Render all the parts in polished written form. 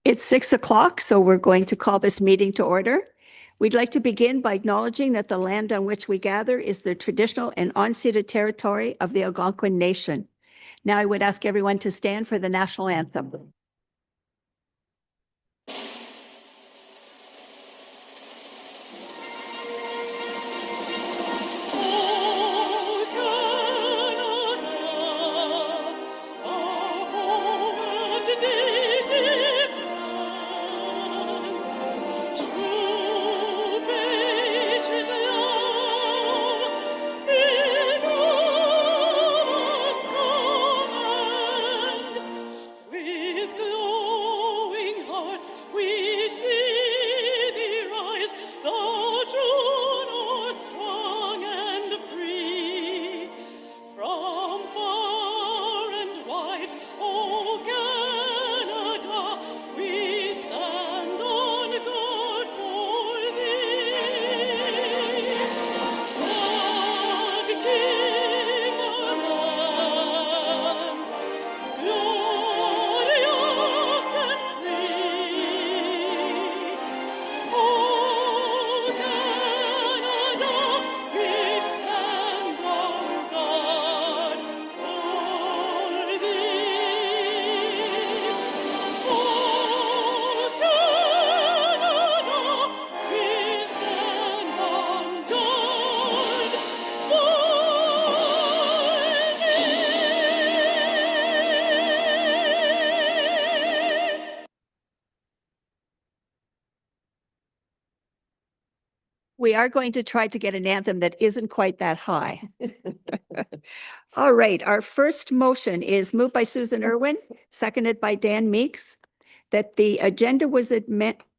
It's 6 o'clock, so we're going to call this meeting to order. We'd like to begin by acknowledging that the land on which we gather is the traditional and unceded territory of the Algonquin Nation. Now I would ask everyone to stand for the national anthem. We are going to try to get an anthem that isn't quite that high. All right, our first motion is moved by Susan Irwin, seconded by Dan Meeks, that the agenda was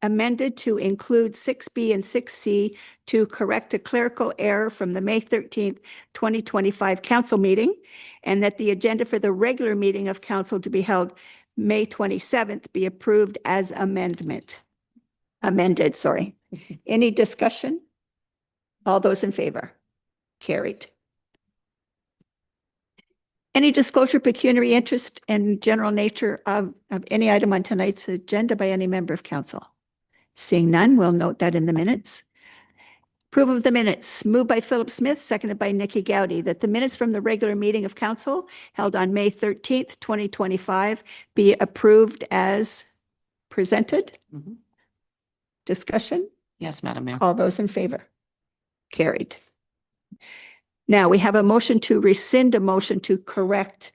amended to include 6B and 6C to correct a clerical error from the May 13th, 2025 council meeting, and that the agenda for the regular meeting of council to be held May 27th be approved as amended. Any discussion? All those in favor? Carried. Any disclosure, pecuniary interest, and general nature of any item on tonight's agenda by any member of council? Seeing none, we'll note that in the minutes. Approval of the minutes, moved by Philip Smith, seconded by Nikki Gowdy, that the minutes from the regular meeting of council held on May 13th, 2025 be approved as presented. Discussion? Yes, Madam Mayor. All those in favor? Carried. Now we have a motion to rescind a motion to correct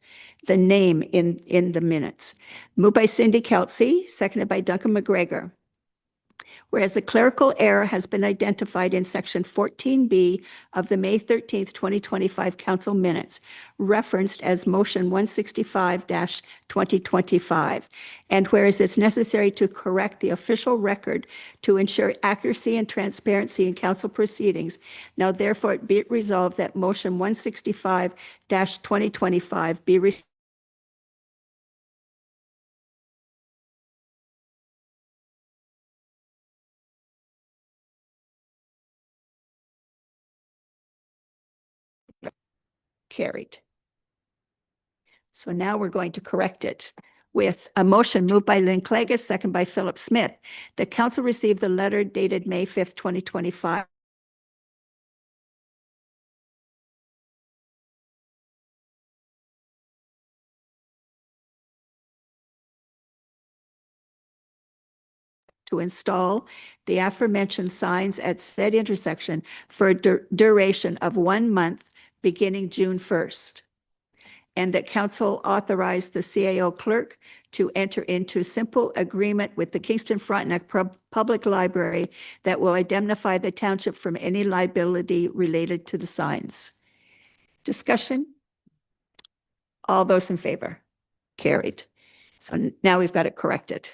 the name in the minutes. Moved by Cindy Kelsey, seconded by Duncan McGregor. Whereas the clerical error has been identified in section 14B of the May 13th, 2025 council minutes, referenced as motion 165-2025. And whereas it's necessary to correct the official record to ensure accuracy and transparency in council proceedings, now therefore it be it resolved that motion 165-2025 be carried. So now we're going to correct it with a motion moved by Lynn Clagus, second by Philip Smith. The council received the letter dated May 5th, 2025. To install the aforementioned signs at said intersection for a duration of 1 month beginning June 1st. And that council authorized the CAO clerk to enter into simple agreement with the Kingston Frontenac Public Library that will indemnify the township from any liability related to the signs. Discussion? All those in favor? Carried. So now we've got it corrected.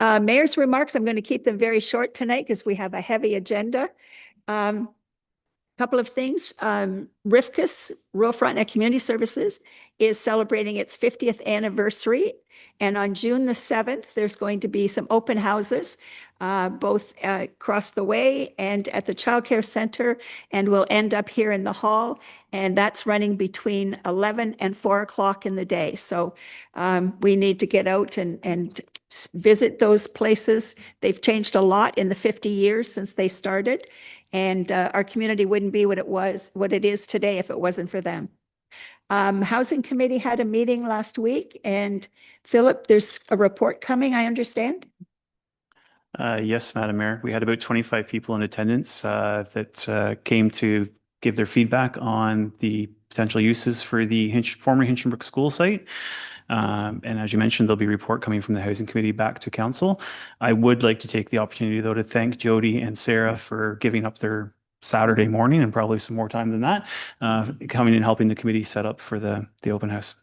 Mayor's remarks, I'm going to keep them very short tonight because we have a heavy agenda. Couple of things. RIFCUS, Rural Frontenac Community Services, is celebrating its 50th anniversary. And on June the 7th, there's going to be some open houses, both across the way and at the Child Care Center, and we'll end up here in the hall. And that's running between 11 and 4 o'clock in the day. So we need to get out and visit those places. They've changed a lot in the 50 years since they started, and our community wouldn't be what it is today if it wasn't for them. Housing Committee had a meeting last week, and Philip, there's a report coming, I understand? Yes, Madam Mayor. We had about 25 people in attendance that came to give their feedback on the potential uses for the former Hinchinbrook School site. And as you mentioned, there'll be a report coming from the Housing Committee back to Council. I would like to take the opportunity, though, to thank Jody and Sarah for giving up their Saturday morning and probably some more time than that, coming and helping the committee set up for the open house.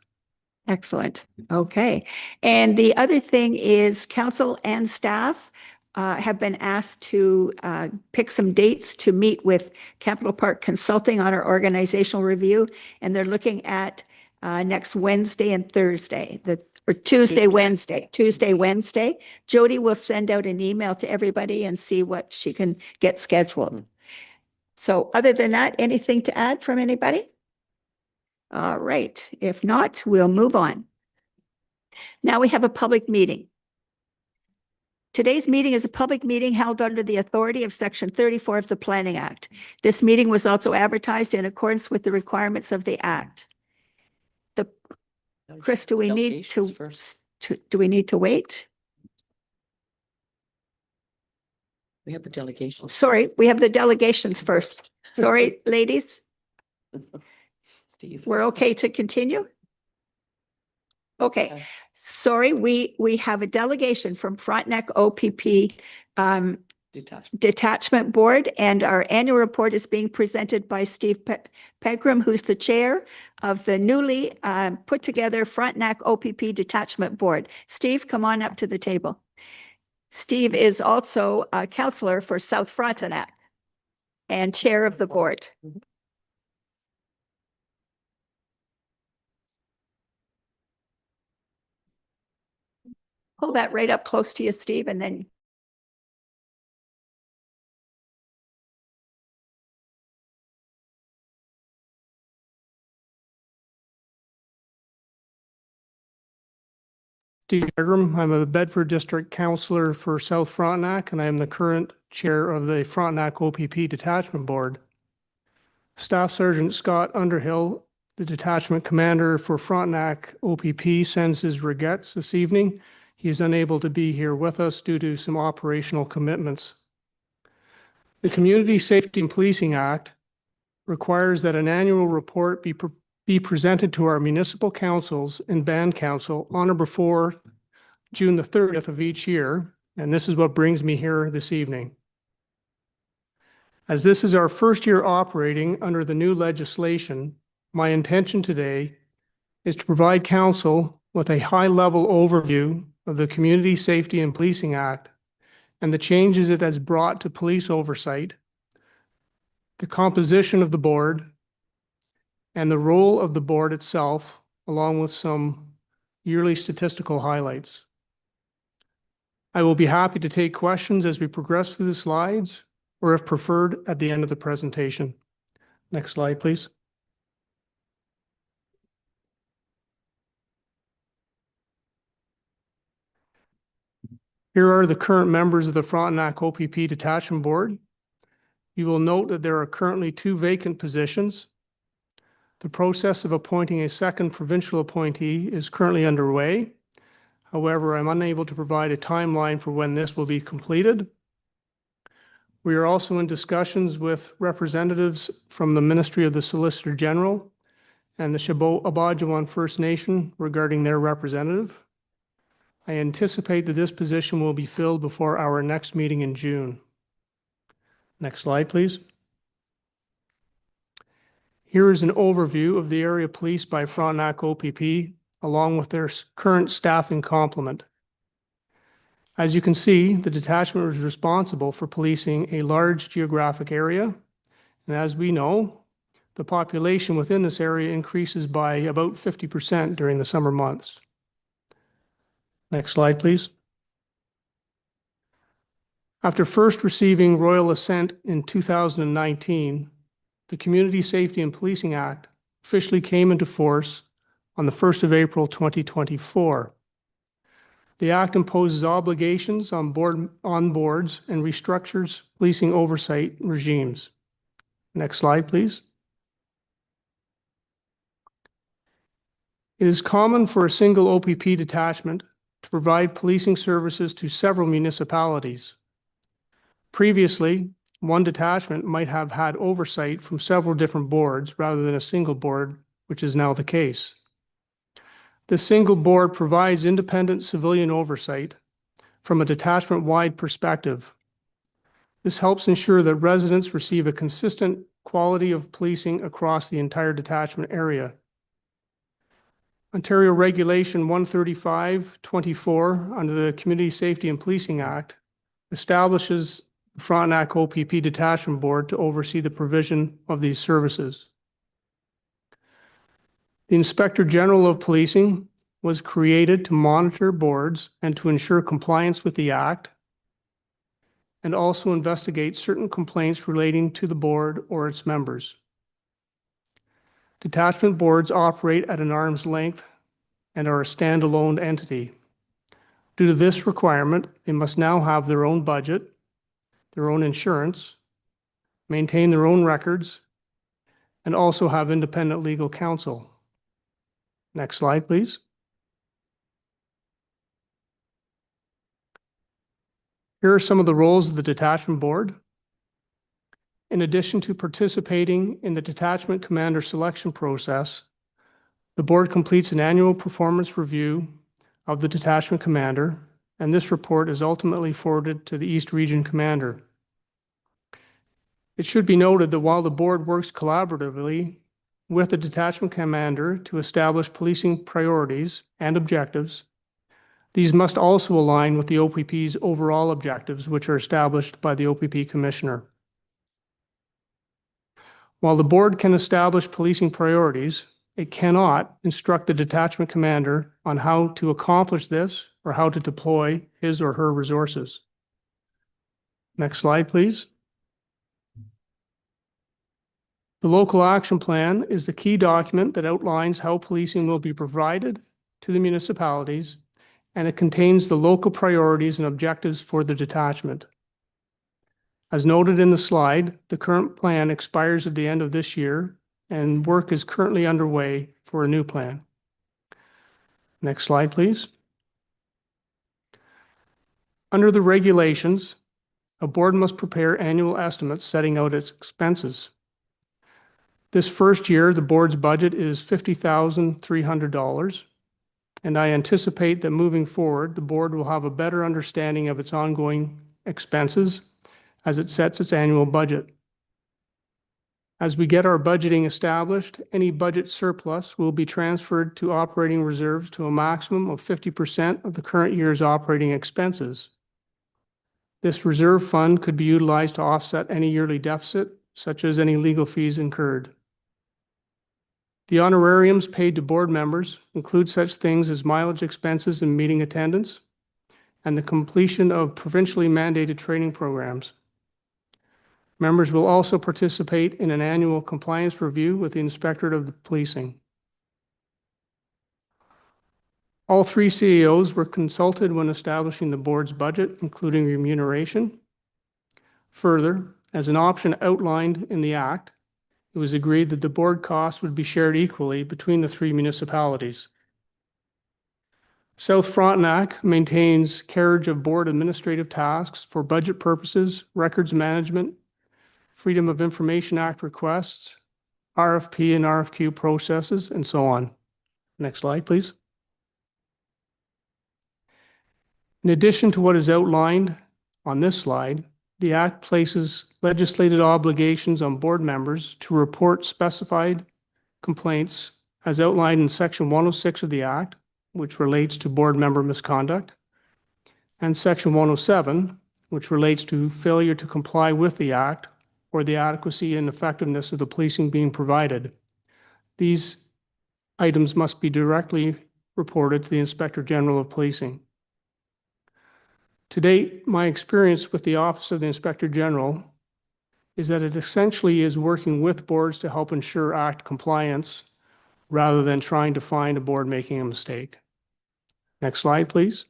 Excellent. Okay. And the other thing is council and staff have been asked to pick some dates to meet with Capital Park Consulting on our organizational review. And they're looking at next Wednesday and Thursday, or Tuesday, Wednesday. Jody will send out an email to everybody and see what she can get scheduled. So other than that, anything to add from anybody? All right. If not, we'll move on. Now we have a public meeting. Today's meeting is a public meeting held under the authority of Section 34 of the Planning Act. This meeting was also advertised in accordance with the requirements of the Act. Chris, do we need to wait? We have the delegations. Sorry, we have the delegations first. Sorry, ladies. Steve. We're okay to continue? Okay. Sorry, we have a delegation from Frontenac OPP Detachment Board, and our annual report is being presented by Steve Pegram, who's the chair of the newly put together Frontenac OPP Detachment Board. Steve, come on up to the table. Steve is also a councillor for South Frontenac and chair of the board. Pull that right up close to you, Steve, and then. Steve Pegram. I'm a Bedford District Councillor for South Frontenac, and I am the current chair of the Frontenac OPP Detachment Board. Staff Sergeant Scott Underhill, the detachment commander for Frontenac OPP, sends his regrets this evening. He is unable to be here with us due to some operational commitments. The Community Safety and Policing Act requires that an annual report be presented to our municipal councils and band council on or before June the 30th of each year, and this is what brings me here this evening. As this is our first year operating under the new legislation, my intention today is to provide council with a high-level overview of the Community Safety and Policing Act and the changes it has brought to police oversight, the composition of the board, and the role of the board itself, along with some yearly statistical highlights. I will be happy to take questions as we progress through the slides, or if preferred, at the end of the presentation. Next slide, please. Here are the current members of the Frontenac OPP Detachment Board. You will note that there are currently 2 vacant positions. The process of appointing a second provincial appointee is currently underway. However, I'm unable to provide a timeline for when this will be completed. We are also in discussions with representatives from the Ministry of the Solicitor General and the Chabot-Abajawan First Nation regarding their representative. I anticipate that this position will be filled before our next meeting in June. Next slide, please. Here is an overview of the area police by Frontenac OPP, along with their current staffing complement. As you can see, the detachment is responsible for policing a large geographic area, and as we know, the population within this area increases by about 50% during the summer months. Next slide, please. After first receiving royal assent in 2019, the Community Safety and Policing Act officially came into force on the 1st of April 2024. The Act imposes obligations on boards and restructures policing oversight regimes. Next slide, please. It is common for a single OPP detachment to provide policing services to several municipalities. Previously, one detachment might have had oversight from several different boards rather than a single board, which is now the case. The single board provides independent civilian oversight from a detachment-wide perspective. This helps ensure that residents receive a consistent quality of policing across the entire detachment area. Ontario Regulation 135-24 under the Community Safety and Policing Act establishes the Frontenac OPP Detachment Board to oversee the provision of these services. The Inspector General of Policing was created to monitor boards and to ensure compliance with the Act, and also investigate certain complaints relating to the board or its members. Detachment boards operate at an arm's length and are a standalone entity. Due to this requirement, they must now have their own budget, their own insurance, maintain their own records, and also have independent legal counsel. Next slide, please. Here are some of the roles of the detachment board. In addition to participating in the detachment commander selection process, the board completes an annual performance review of the detachment commander, and this report is ultimately forwarded to the East Region Commander. It should be noted that while the board works collaboratively with the detachment commander to establish policing priorities and objectives, these must also align with the OPP's overall objectives, which are established by the OPP Commissioner. While the board can establish policing priorities, it cannot instruct the detachment commander on how to accomplish this or how to deploy his or her resources. Next slide, please. The local action plan is the key document that outlines how policing will be provided to the municipalities, and it contains the local priorities and objectives for the detachment. As noted in the slide, the current plan expires at the end of this year, and work is currently underway for a new plan. Next slide, please. Under the regulations, a board must prepare annual estimates setting out its expenses. This first year, the board's budget is $50,300, and I anticipate that moving forward, the board will have a better understanding of its ongoing expenses as it sets its annual budget. As we get our budgeting established, any budget surplus will be transferred to operating reserves to a maximum of 50% of the current year's operating expenses. This reserve fund could be utilized to offset any yearly deficit, such as any legal fees incurred. The honorariums paid to board members include such things as mileage expenses and meeting attendance, and the completion of provincially mandated training programs. Members will also participate in an annual compliance review with the Inspectorate of the Policing. All three CAOs were consulted when establishing the board's budget, including remuneration. Further, as an option outlined in the Act, it was agreed that the board costs would be shared equally between the three municipalities. South Frontenac maintains carriage of board administrative tasks for budget purposes, records management, Freedom of Information Act requests, RFP and RFQ processes, and so on. Next slide, please. In addition to what is outlined on this slide, the Act places legislated obligations on board members to report specified complaints as outlined in Section 106 of the Act, which relates to board member misconduct, and Section 107, which relates to failure to comply with the Act or the adequacy and effectiveness of the policing being provided. These items must be directly reported to the Inspector General of Policing. To date, my experience with the Office of the Inspector General is that it essentially is working with boards to help ensure Act compliance rather than trying to find a board making a mistake. Next slide, please.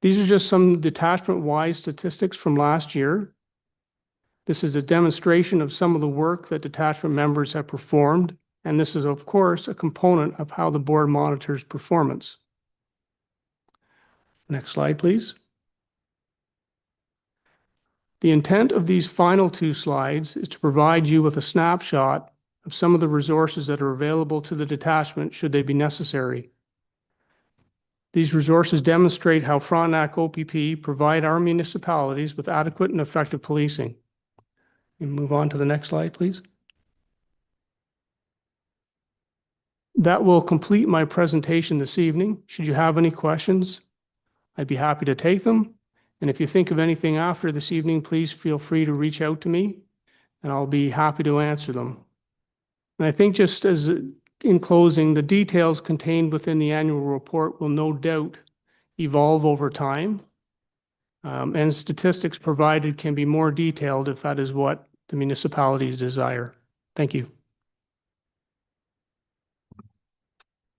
These are just some detachment-wide statistics from last year. This is a demonstration of some of the work that detachment members have performed, and this is, of course, a component of how the board monitors performance. Next slide, please. The intent of these final two slides is to provide you with a snapshot of some of the resources that are available to the detachment should they be necessary. These resources demonstrate how Frontenac OPP provide our municipalities with adequate and effective policing. We move on to the next slide, please. That will complete my presentation this evening. Should you have any questions, I'd be happy to take them. And if you think of anything after this evening, please feel free to reach out to me and I'll be happy to answer them. And I think just as in closing, the details contained within the annual report will no doubt evolve over time. And statistics provided can be more detailed if that is what the municipalities desire. Thank you.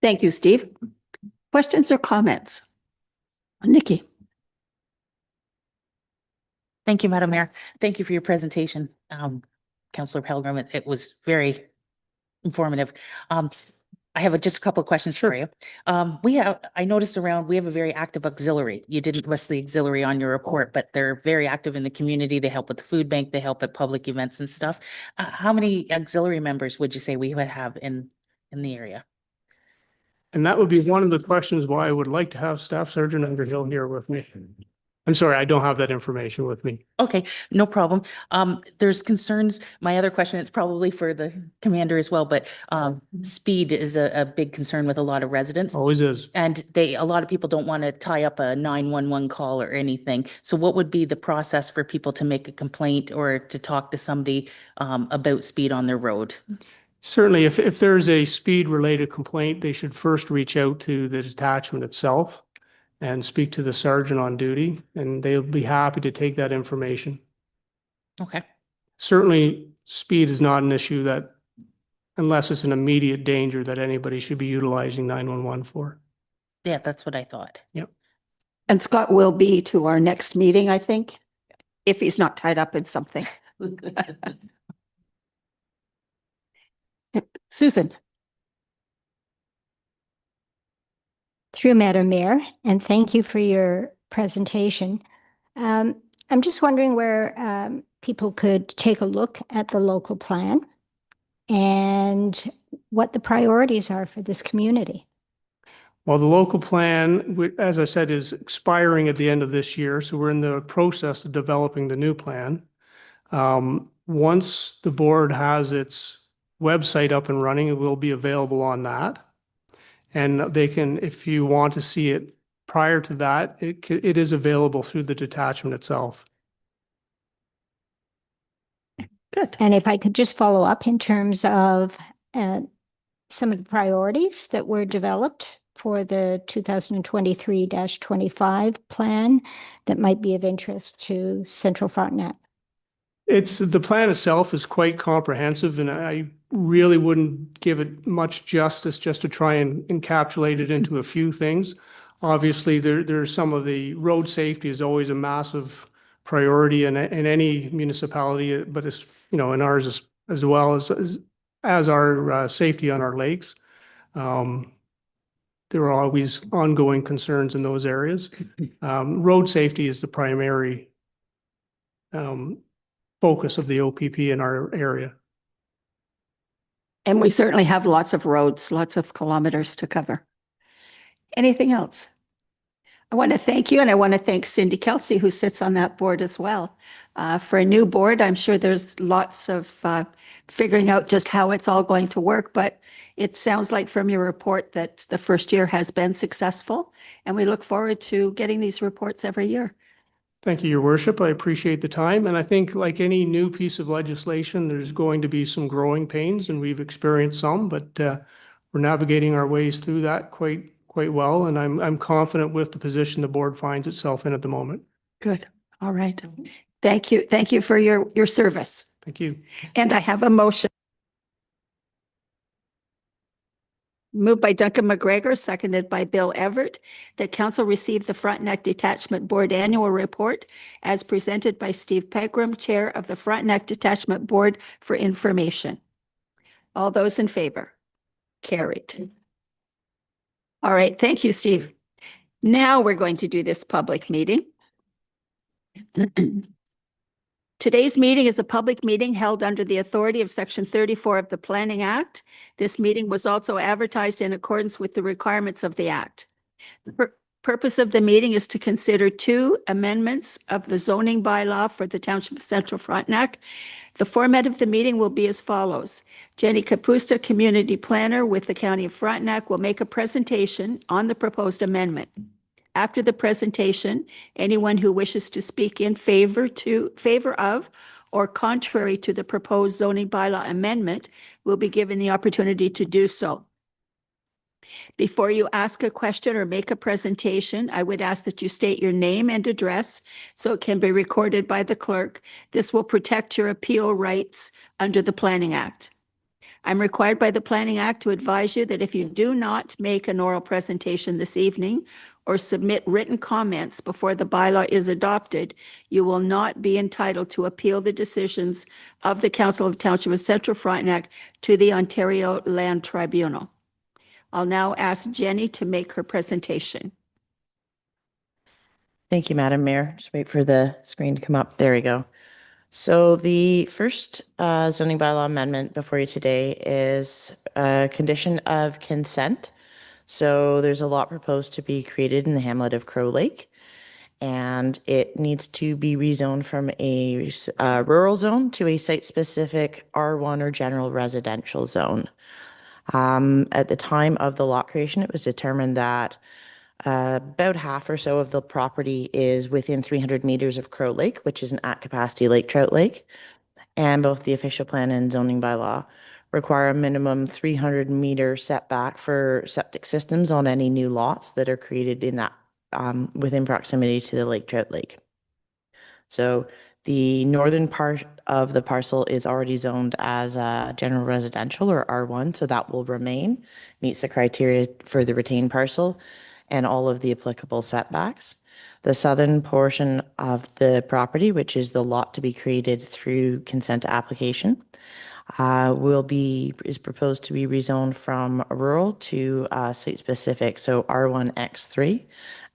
Thank you, Steve. Questions or comments? Nikki? Thank you, Madam Mayor. Thank you for your presentation, Councillor Pelgrim. It was very informative. I have just a couple of questions for you. I noticed we have a very active auxiliary. You didn't list the auxiliary on your report, but they're very active in the community. They help with the food bank. They help at public events and stuff. How many auxiliary members would you say we would have in the area? And that would be one of the questions why I would like to have Staff Sergeant Underhill here with me. I'm sorry, I don't have that information with me. Okay, no problem. There's concerns. My other question, it's probably for the commander as well, but speed is a big concern with a lot of residents. Always is. And a lot of people don't want to tie up a 911 call or anything. So what would be the process for people to make a complaint or to talk to somebody about speed on their road? Certainly, if there's a speed-related complaint, they should first reach out to the detachment itself and speak to the sergeant on duty, and they'll be happy to take that information. Okay. Certainly, speed is not an issue that, unless it's an immediate danger, that anybody should be utilizing 911 for. Yeah, that's what I thought. Yep. And Scott will be to our next meeting, I think, if he's not tied up in something. Susan? Through Madam Mayor, and thank you for your presentation. I'm just wondering where people could take a look at the local plan and what the priorities are for this community. Well, the local plan, as I said, is expiring at the end of this year, so we're in the process of developing the new plan. Once the board has its website up and running, it will be available on that. And they can, if you want to see it prior to that, it is available through the detachment itself. Good. And if I could just follow up in terms of some of the priorities that were developed for the 2023-25 plan that might be of interest to Central Frontenac. The plan itself is quite comprehensive, and I really wouldn't give it much justice just to try and encapsulate it into a few things. Obviously, there's some of the road safety is always a massive priority in any municipality, but it's, in ours as well as our safety on our lakes. There are always ongoing concerns in those areas. Road safety is the primary focus of the OPP in our area. And we certainly have lots of roads, lots of kilometers to cover. Anything else? I want to thank you, and I want to thank Cindy Kelsey, who sits on that board as well. For a new board, I'm sure there's lots of figuring out just how it's all going to work, but it sounds like from your report that the first year has been successful, and we look forward to getting these reports every year. Thank you, Your Worship. I appreciate the time. And I think like any new piece of legislation, there's going to be some growing pains, and we've experienced some, but we're navigating our ways through that quite well. And I'm confident with the position the board finds itself in at the moment. Good. All right. Thank you. Thank you for your service. Thank you. And I have a motion. Moved by Duncan McGregor, seconded by Bill Everett, that council receive the Frontenac Detachment Board Annual Report as presented by Steve Pegram, Chair of the Frontenac Detachment Board, for information. All those in favor? Carried. All right, thank you, Steve. Now we're going to do this public meeting. Today's meeting is a public meeting held under the authority of Section 34 of the Planning Act. This meeting was also advertised in accordance with the requirements of the Act. The purpose of the meeting is to consider 2 amendments of the zoning bylaw for the Township of Central Frontenac. The format of the meeting will be as follows. Jenny Kapusta, Community Planner with the County of Frontenac, will make a presentation on the proposed amendment. After the presentation, anyone who wishes to speak in favor of or contrary to the proposed zoning bylaw amendment will be given the opportunity to do so. Before you ask a question or make a presentation, I would ask that you state your name and address so it can be recorded by the clerk. This will protect your appeal rights under the Planning Act. I'm required by the Planning Act to advise you that if you do not make an oral presentation this evening or submit written comments before the bylaw is adopted, you will not be entitled to appeal the decisions of the Council of Township of Central Frontenac to the Ontario Land Tribunal. I'll now ask Jenny to make her presentation. Thank you, Madam Mayor. Just wait for the screen to come up. There we go. So the first zoning bylaw amendment before you today is a condition of consent. So there's a lot proposed to be created in the hamlet of Crow Lake, and it needs to be rezoned from a rural zone to a site-specific R1 or general residential zone. At the time of the lot creation, it was determined that about half or so of the property is within 300 meters of Crow Lake, which is an at-capacity lake trout lake. And both the official plan and zoning bylaw require a minimum 300-meter setback for septic systems on any new lots that are created in that within proximity to the lake trout lake. So the northern part of the parcel is already zoned as a general residential or R1, so that will remain, meets the criteria for the retained parcel and all of the applicable setbacks. The southern portion of the property, which is the lot to be created through consent application, is proposed to be rezoned from rural to site-specific, so R1X3.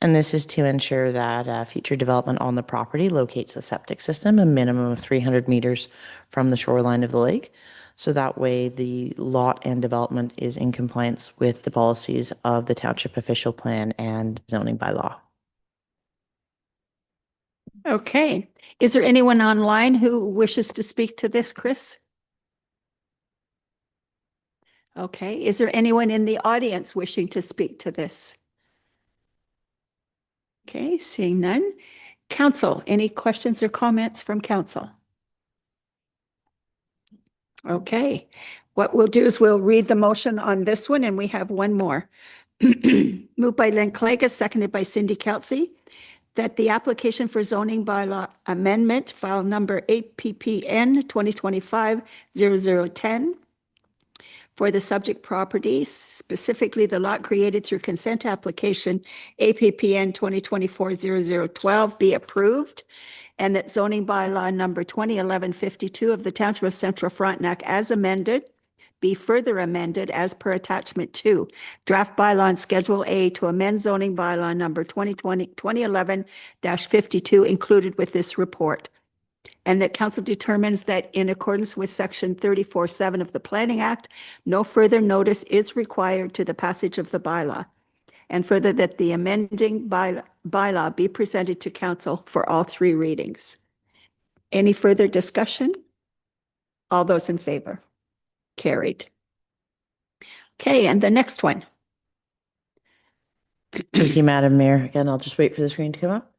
And this is to ensure that future development on the property locates a septic system a minimum of 300 meters from the shoreline of the lake. So that way the lot and development is in compliance with the policies of the Township Official Plan and zoning bylaw. Okay. Is there anyone online who wishes to speak to this, Chris? Okay. Is there anyone in the audience wishing to speak to this? Okay, seeing none. Council, any questions or comments from council? Okay, what we'll do is we'll read the motion on this one, and we have one more. Moved by Len Clegg, seconded by Cindy Kelsey, that the application for zoning bylaw amendment, file number APPN 2025-0010, for the subject property, specifically the lot created through consent application APPN 2024-0012, be approved, and that zoning bylaw number 2011-52 of the Township of Central Frontenac as amended be further amended as per attachment 2, draft bylaw and Schedule A to amend zoning bylaw number 2011-52 included with this report. And that council determines that in accordance with section 34(7) of the Planning Act, no further notice is required to the passage of the bylaw. And further, that the amending bylaw be presented to council for all 3 readings. Any further discussion? All those in favor? Carried. Okay, and the next one. Thank you, Madam Mayor. Again, I'll just wait for the screen to come up.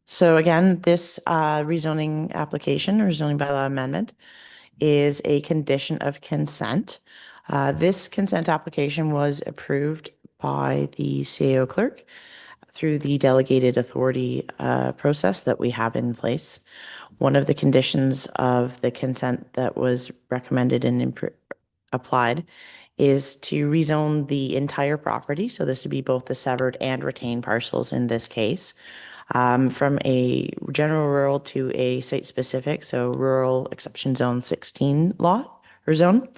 So again, this rezoning application or zoning bylaw amendment is a condition of consent. This consent application was approved by the CAO clerk through the delegated authority process that we have in place. One of the conditions of the consent that was recommended and applied is to rezone the entire property. So this would be both the severed and retained parcels in this case, from a general rural to a site-specific, so rural exception zone 16 lot or zone,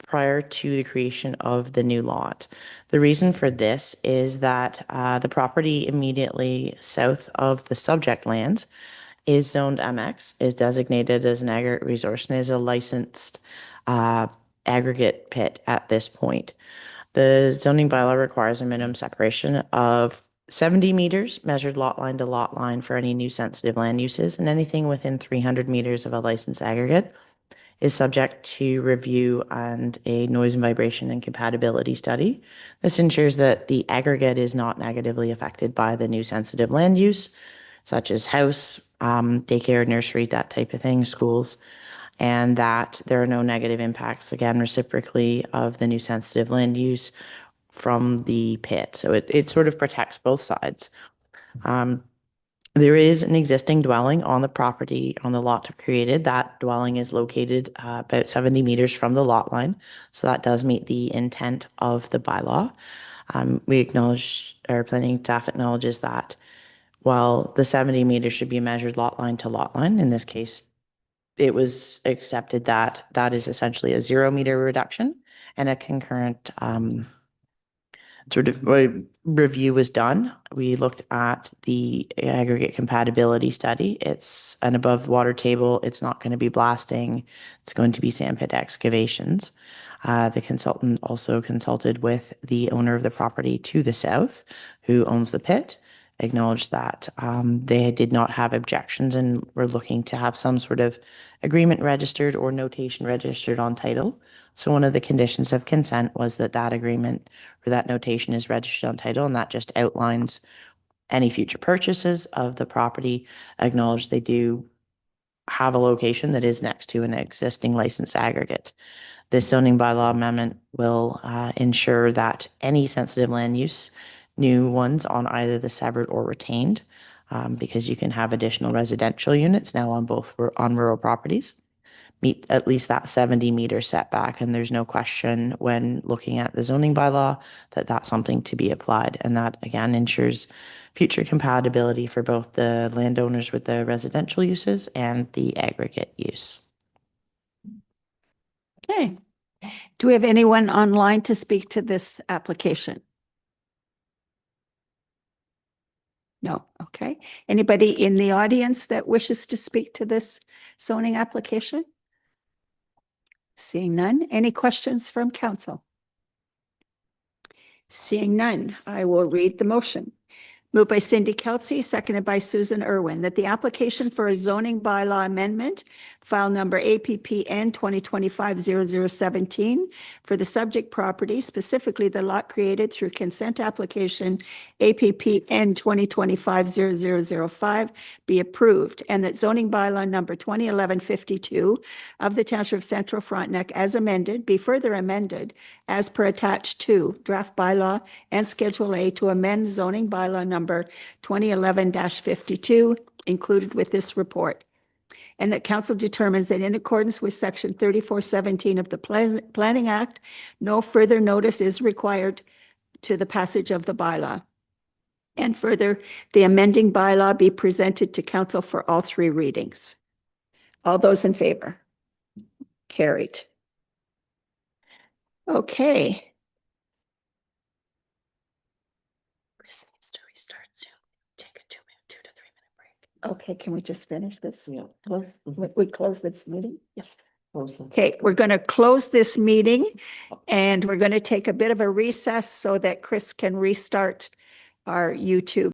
prior to the creation of the new lot. The reason for this is that the property immediately south of the subject lands is zoned MX, is designated as an aggregate resource, and is a licensed aggregate pit at this point. The zoning bylaw requires a minimum separation of 70 meters measured lot line to lot line for any new sensitive land uses, and anything within 300 meters of a licensed aggregate is subject to review and a noise and vibration and compatibility study. This ensures that the aggregate is not negatively affected by the new sensitive land use, such as house, daycare, nursery, that type of thing, schools, and that there are no negative impacts, again, reciprocally, of the new sensitive land use from the pit. So it sort of protects both sides. There is an existing dwelling on the property on the lot created. That dwelling is located about 70 meters from the lot line. So that does meet the intent of the bylaw. We acknowledge, our planning staff acknowledges that while the 70 meters should be measured lot line to lot line, in this case, it was accepted that that is essentially a 0 meter reduction, and a concurrent sort of review was done. We looked at the aggregate compatibility study. It's an above water table. It's not going to be blasting. It's going to be sandpit excavations. The consultant also consulted with the owner of the property to the south, who owns the pit, acknowledged that they did not have objections and were looking to have some sort of agreement registered or notation registered on title. So one of the conditions of consent was that that agreement or that notation is registered on title, and that just outlines any future purchases of the property. Acknowledge they do have a location that is next to an existing licensed aggregate. This zoning bylaw amendment will ensure that any sensitive land use, new ones on either the severed or retained, because you can have additional residential units now on both on rural properties, meet at least that 70 meter setback. And there's no question when looking at the zoning bylaw that that's something to be applied. And that again ensures future compatibility for both the landowners with the residential uses and the aggregate use. Okay. Do we have anyone online to speak to this application? No. Okay. Anybody in the audience that wishes to speak to this zoning application? Seeing none. Any questions from council? Seeing none, I will read the motion. Moved by Cindy Kelsey, seconded by Susan Irwin, that the application for a zoning bylaw amendment, file number APPN 2025-0017, for the subject property, specifically the lot created through consent application APPN 2025-0005, be approved, and that zoning bylaw number 2011-52 of the Township of Central Frontenac as amended be further amended as per attached to draft bylaw and Schedule A to amend zoning bylaw number 2011-52 included with this report. And that council determines that in accordance with section 3417 of the Planning Act, no further notice is required to the passage of the bylaw. And further, the amending bylaw be presented to council for all three readings. All those in favor? Carried. Okay. Chris needs to restart Zoom. Take a 2 to 3 minute break. Okay, can we just finish this? Yeah. Close, we close this meeting? Yes. Close them. Okay, we're going to close this meeting and we're going to take a bit of a recess so that Chris can restart our YouTube.